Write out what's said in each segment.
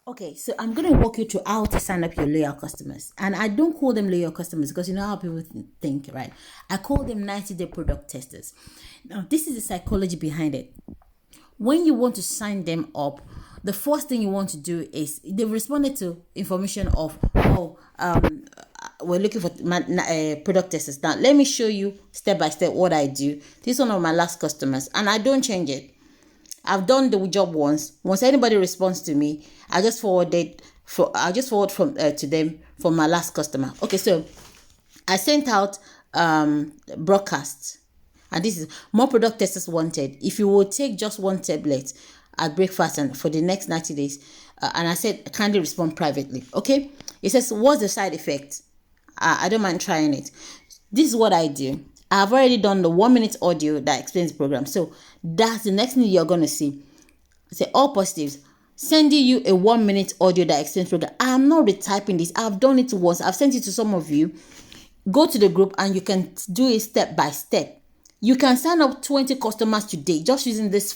Okay, so I'm going to walk you through how to sign up your loyal customers. And I don't call them loyal customers because you know how people think, right? I call them 90-day product testers. Now, this is the psychology behind it. When you want to sign them up, the first thing you want to do is they've responded to information of, we're looking for product testers. Now, let me show you step by step what I do. This is one of my last customers, and I don't change it. I've done the job once. Once anybody responds to me, I just forward from to them from my last customer. Okay, so I sent out broadcasts, and this is more product testers wanted. If you will take just one tablet at breakfast and for the next 90 days, and I said kindly respond privately. Okay, it says what's the side effect? I don't mind trying it. This is what I do. I've already done the 1-minute audio that explains the program. So that's the next thing you're going to see. Say all positives. Sending you a 1-minute audio that explains the program. I'm not retyping this. I've done it once. I've sent it to some of you. Go to the group and you can do it step by step. You can sign up 20 customers today just using this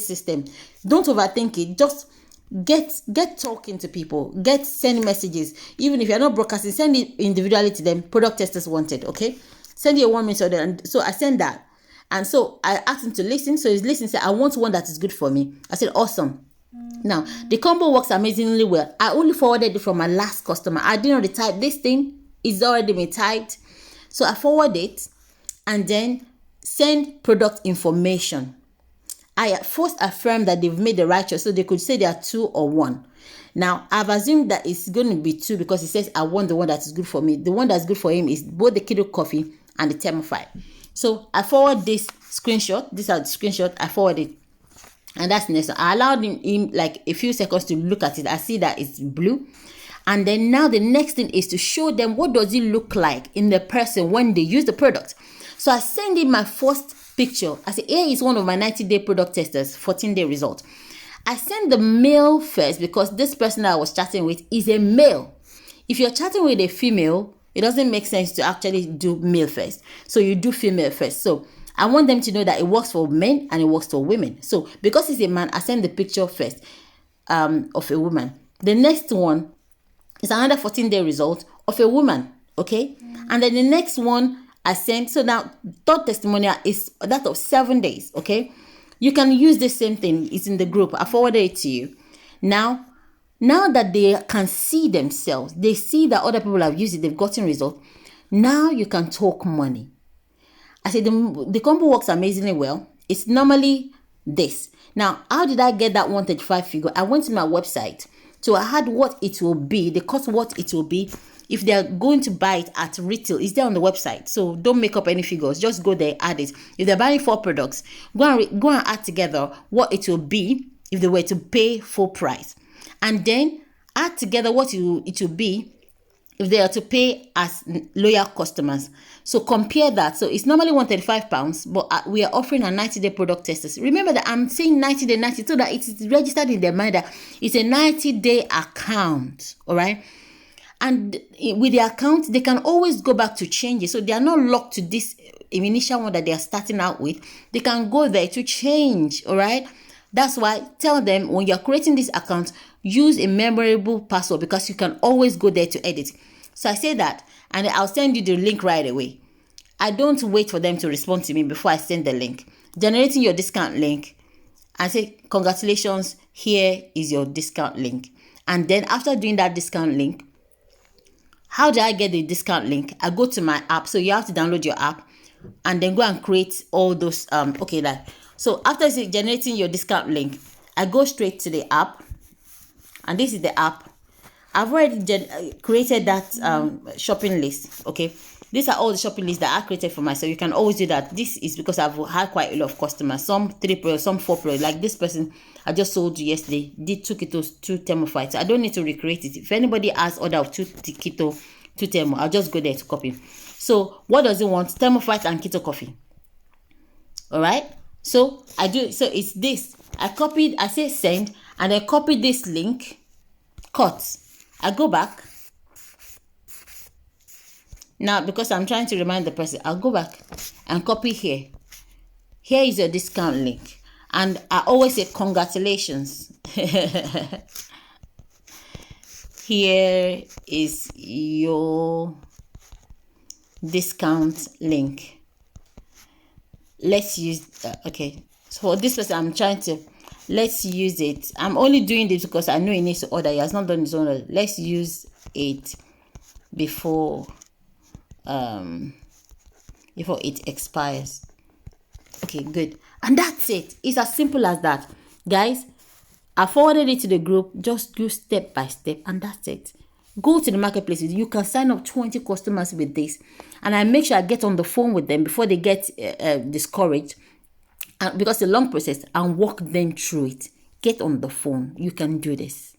system. Don't overthink it. Just get talking to people. Get sending messages. Even if you're not broadcasting, send it individually to them. Product testers wanted. Okay. Send you a 1-minute order, and so I send that, and so I asked him to listen. So he's listening. Said, "I want one that is good for me." I said, "Awesome." Now the combo works amazingly well. I only forwarded it from my last customer. I didn't retype this thing; it's already been typed. So I forward it, and then send product information. I first affirm that they've made the right choice, so they could say they are 2 or 1. Now, I've assumed that it's going to be 2 because he says, I want the one that is good for me. The one that's good for him is both the Keto Coffee and the Thermofy. So I forward this screenshot. These are the screenshot. I forward it. And that's next. I allowed him like a few seconds to look at it. I see that it's blue. And then now the next thing is to show them what does it look like in the person when they use the product. So I send him my first picture. I say, here is one of my 90-day product testers, 14-day result. I send the male first because this person that I was chatting with is a male. If you're chatting with a female, it doesn't make sense to actually do male first. So you do female first. So I want them to know that it works for men and it works for women. So because it's a man, I send the picture first of a woman. The next one is another 14-day result of a woman. Okay. And then the next one I sent. So now third testimonial is that of 7 days. Okay. You can use the same thing. It's in the group. I forwarded it to you. Now that they can see themselves, they see that other people have used it, they've gotten results. Now you can talk money. I said the combo works amazingly well. It's normally this. Now, how did I get that 135 figure? I went to my website. So I had what it will be, the cost what it will be if they're going to buy it at retail. It's there on the website. So don't make up any figures. Just go there, add it. If they're buying 4 products, go and add together what it will be if they were to pay full price. And then add together what it will be if they are to pay as loyal customers. So compare that. So it's normally £135, but we are offering a 90-day product testers. Remember that I'm saying 90-day, 90, so that it is registered in their mind that it's a 90-day account. All right. And with the account, they can always go back to change it. So they are not locked to this initial one that they are starting out with. They can go there to change. All right. That's why tell them when you're creating this account, use a memorable password because you can always go there to edit. So I say that, and I'll send you the link right away. I don't wait for them to respond to me before I send the link. Generating your discount link. I say, congratulations, here is your discount link. And then after doing that discount link, how do I get the discount link? I go to my app. So you have to download your app and then go and create all those. So after generating your discount link, I go straight to the app. And this is the app. I've already created that shopping list. Okay. These are all the shopping lists that I created for myself. You can always do that. This is because I've had quite a lot of customers. Some 3 Pro, some 4 Pro. Like this person I just sold you yesterday. Took it to 2 Thermofy. So I don't need to recreate it. If anybody has order of 2 Keto, 2 Thermo, I'll just go there to copy. So what does it want? Thermofy and Keto Coffee. All right. So I do. So it's this. I say send, and I copy this link. Cut. I go back. Now, because I'm trying to remind the person, I'll go back and copy here. Here is your discount link. And I always say congratulations. Here is your discount link. Let's use okay, so for this person I'm trying to, let's use it. I'm only doing this because I know he needs to order. He has not done his own order. Let's use it before it expires. Okay, good. And that's it. It's as simple as that, guys. I forwarded it to the group. Just do step by step, and that's it. Go to the marketplace. You can sign up 20 customers with this, and I make sure I get on the phone with them before they get discouraged, and because it's a long process, and walk them through it. Get on the phone. You can do this.